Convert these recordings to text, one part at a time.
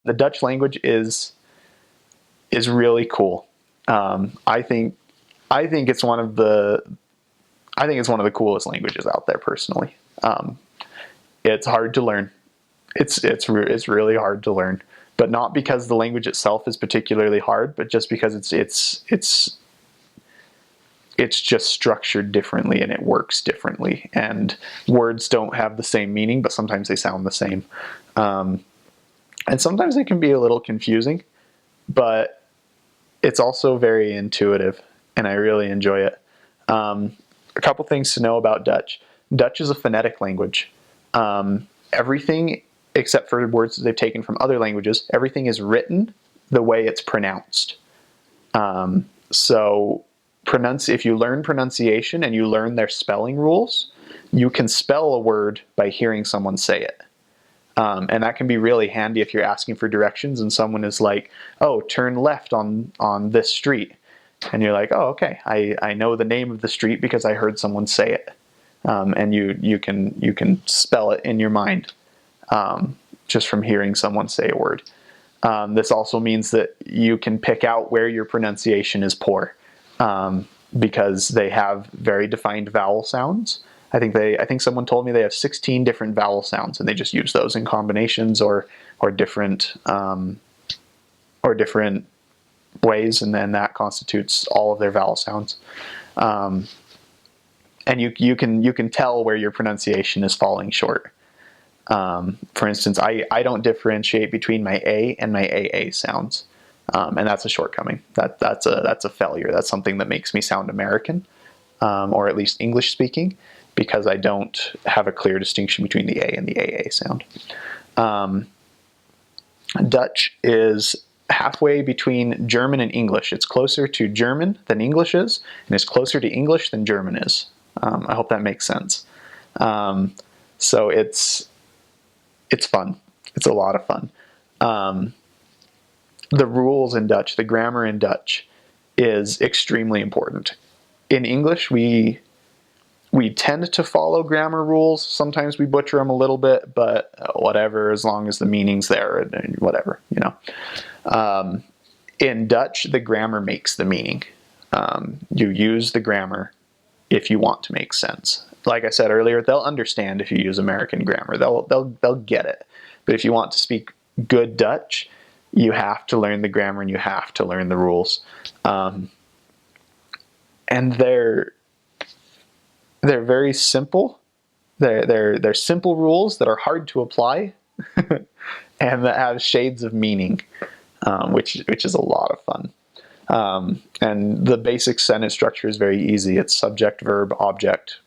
The Dutch language is really cool. I think it's one of the coolest languages out there personally. It's hard to learn. It's really hard to learn, but not because the language itself is particularly hard, but just because it's just structured differently and it works differently. And words don't have the same meaning, but sometimes they sound the same. And sometimes it can be a little confusing, but it's also very intuitive, and I really enjoy it. A couple things to know about Dutch. Dutch is a phonetic language. Everything, except for words that they've taken from other languages, everything is written the way it's pronounced. So if you learn pronunciation and you learn their spelling rules, you can spell a word by hearing someone say it. And that can be really handy if you're asking for directions and someone is like, oh, turn left on this street. And you're like, oh, okay, I know the name of the street because I heard someone say it. And you can spell it in your mind just from hearing someone say a word. This also means that you can pick out where your pronunciation is poor because they have very defined vowel sounds. I think someone told me they have 16 different vowel sounds, and they just use those in combinations or different ways, and then that constitutes all of their vowel sounds. And you can tell where your pronunciation is falling short. For instance, I don't differentiate between my A and my AA sounds, and that's a shortcoming. That's a failure. That's something that makes me sound American, or at least English speaking, because I don't have a clear distinction between the A and the AA sound. Dutch is halfway between German and English. It's closer to German than English is, and it's closer to English than German is. I hope that makes sense. So it's fun. It's a lot of fun. The rules in Dutch, the grammar in Dutch, is extremely important. In English, we tend to follow grammar rules. Sometimes we butcher them a little bit, but whatever, as long as the meaning's there, and whatever, you know. In Dutch, the grammar makes the meaning. You use the grammar if you want to make sense. Like I said earlier, they'll understand if you use American grammar. They'll get it. But if you want to speak good Dutch, you have to learn the grammar and you have to learn the rules. And they're very simple. They're simple rules that are hard to apply and that have shades of meaning, which is a lot of fun. And the basic sentence structure is very easy. It's subject, verb, object,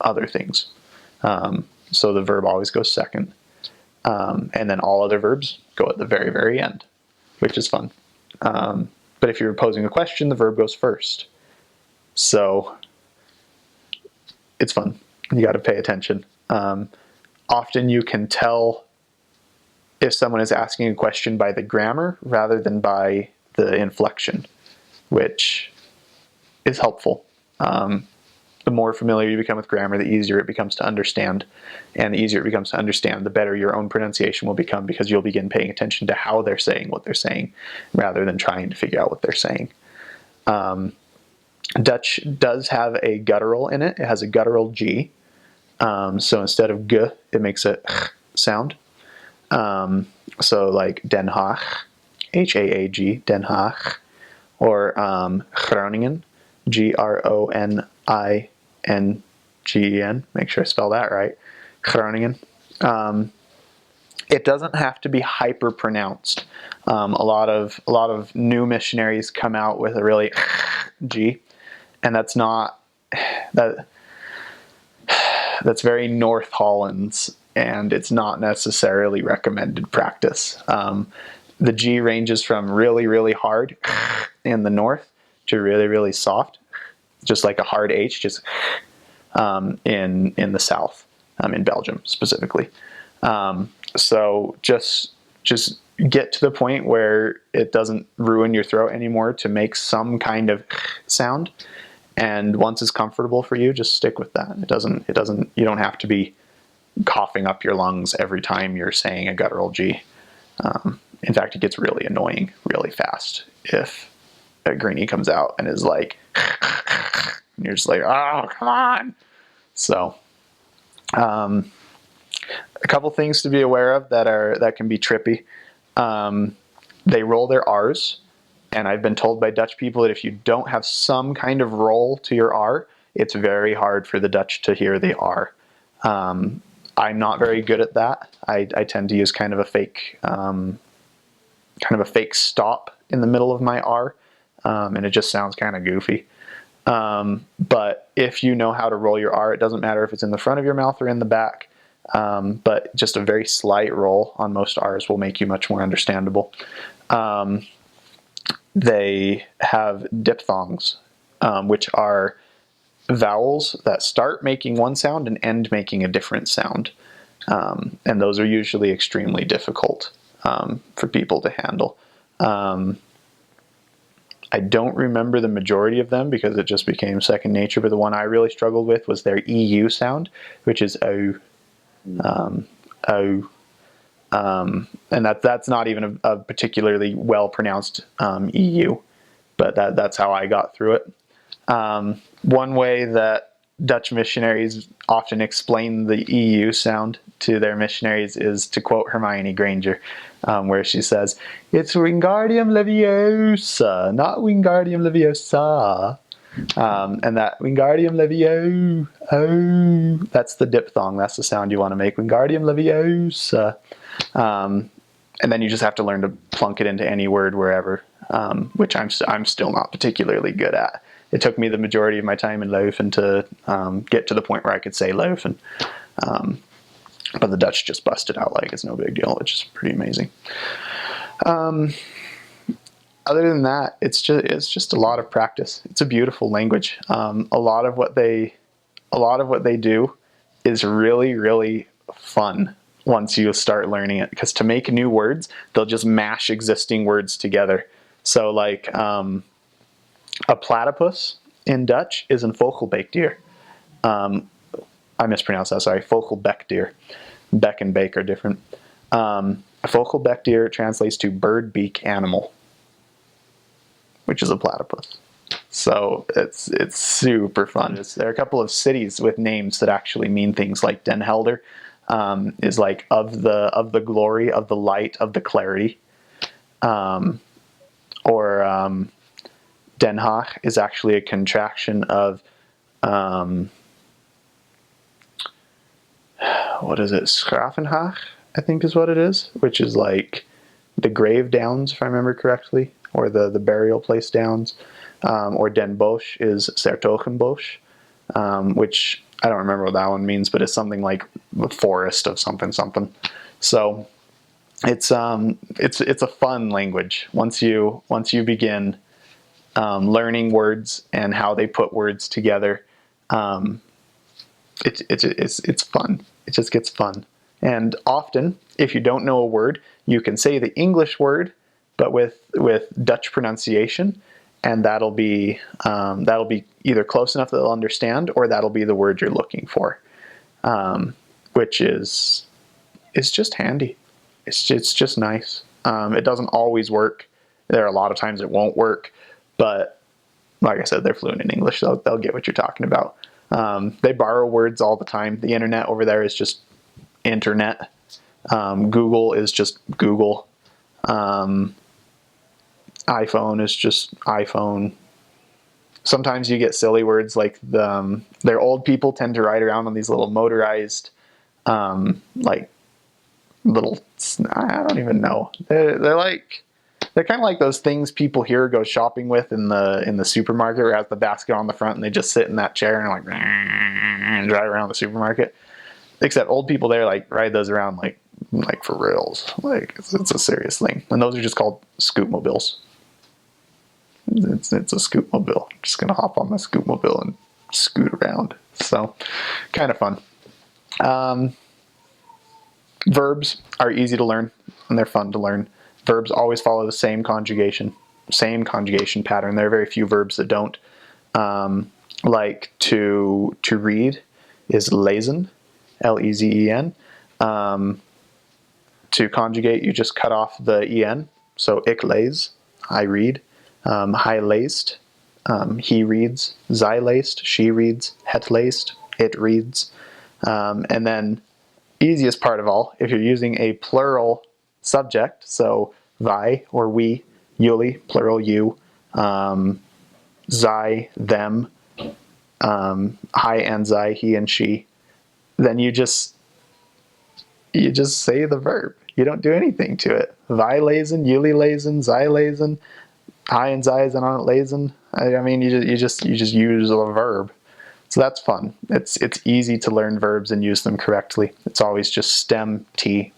other things. So the verb always goes second. And then all other verbs go at the very, very end, which is fun. But if you're posing a question, the verb goes first. So it's fun. You got to pay attention. Often you can tell if someone is asking a question by the grammar rather than by the inflection, which is helpful. The more familiar you become with grammar, the easier it becomes to understand. And the easier it becomes to understand, the better your own pronunciation will become, because you'll begin paying attention to how they're saying what they're saying rather than trying to figure out what they're saying. Dutch does have a guttural in it. It has a guttural G. So instead of G, it makes a sound. So like Den Haag, H-A-A-G, Den Haag, or Groningen, G-R-O-N-I-N-G-E-N. Make sure I spell that right. Groningen. It doesn't have to be hyper pronounced. A lot of new missionaries come out with a really G, and that's very North Hollands, and it's not necessarily recommended practice. The G ranges from really, really hard in the north to really, really soft, just like a hard H, just in the south, in Belgium specifically. So just get to the point where it doesn't ruin your throat anymore to make some kind of sound. And once it's comfortable for you, just stick with that. You don't have to be coughing up your lungs every time you're saying a guttural G. fact, it gets really annoying really fast if a greenie comes out and is like, and you're just like, oh, come on. So, a couple things to be aware of that can be trippy. They roll their R's, and I've been told by Dutch people that if you don't have some kind of roll to your R, it's very hard for the Dutch to hear the R. I'm not very good at that. I tend to use kind of a fake stop in the middle of my R, and it just sounds kind of goofy. But if you know how to roll your R, it doesn't matter if it's in the front of your mouth or in the back, but just a very slight roll on most R's will make you much more understandable. They have diphthongs, which are vowels that start making one sound and end making a different sound. And those are usually extremely difficult for people to handle. I don't remember the majority of them because it just became second nature, but the one I really struggled with was their EU sound, which is O. O. And that's not even a particularly well-pronounced EU, but that's how I got through it. One way that Dutch missionaries often explain the EU sound to their missionaries is to quote Hermione Granger, where she says, "It's Wingardium Leviosa, not Wingardium Leviosa." And that Wingardium Levio, oh, that's the diphthong. That's the sound you want to make, Wingardium Leviosa. And then you just have to learn to plunk it into any word wherever, which I'm still not particularly good at. It took me the majority of my time in Leuven to get to the point where I could say Leuven. But the Dutch just bust it out like it's no big deal, which is pretty amazing. Other than that, it's just a lot of practice. It's a beautiful language. A lot of what they do is really, really fun once you start learning it. Because to make new words, they'll just mash existing words together. So like a platypus in Dutch is een vogelbeekdier. I mispronounced that, sorry. Vogelbeekdier. Beck and bake are different. A vogelbeekdier translates to bird beak animal, which is a platypus. So it's super fun. There are a couple of cities with names that actually mean things, like Den Helder is like of the glory, of the light, of the clarity. Or Den Haag is actually a contraction of what is it? Schravenhaag, I think is what it is, which is like the grave downs, if I remember correctly, or the burial place downs. Or Den Bosch is 's-Hertogenbosch, which I don't remember what that one means, but it's something like the forest of something something. So it's a fun language once you begin learning words and how they put words together. It's fun. It just gets fun. And often, if you don't know a word, you can say the English word, but with Dutch pronunciation, and that'll be either close enough that they'll understand, or that'll be the word you're looking for, which is just handy. It's just nice. It doesn't always work. There are a lot of times it won't work, but like I said, they're fluent in English, so they'll get what you're talking about. They borrow words all the time. The internet over there is just internet. Google is just Google. iPhone is just iPhone. Sometimes you get silly words like their old people tend to ride around on these little motorized, like little, I don't even know. They're kind of like those things people here go shopping with in the supermarket, where it has the basket on the front and they just sit in that chair and like and drive around the supermarket. Except old people there like ride those around like for reals. Like it's a serious thing. And those are just called scootmobiles. It's a scootmobile. I'm just gonna hop on my scootmobile and scoot around. So kind of fun. Verbs are easy to learn and they're fun to learn. Verbs always follow the same conjugation pattern. There are very few verbs that don't. Like to read is lezen, Lezen. to conjugate, you just cut off the en. So ich lese, I read. Hij leest, he reads. Zij leest, she reads. Het leest, it reads. And then, easiest part of all, if you're using a plural subject, so wij or we, jullie, plural you, zij, them, hij and zij, he and she, then you just say the verb. You don't do anything to it. Wij lezen, jullie lezen, zij lezen, hij and zij zijn aan het lezen. I mean, you just use a verb. So that's fun. It's easy to learn verbs and use them correctly. It's always just stem T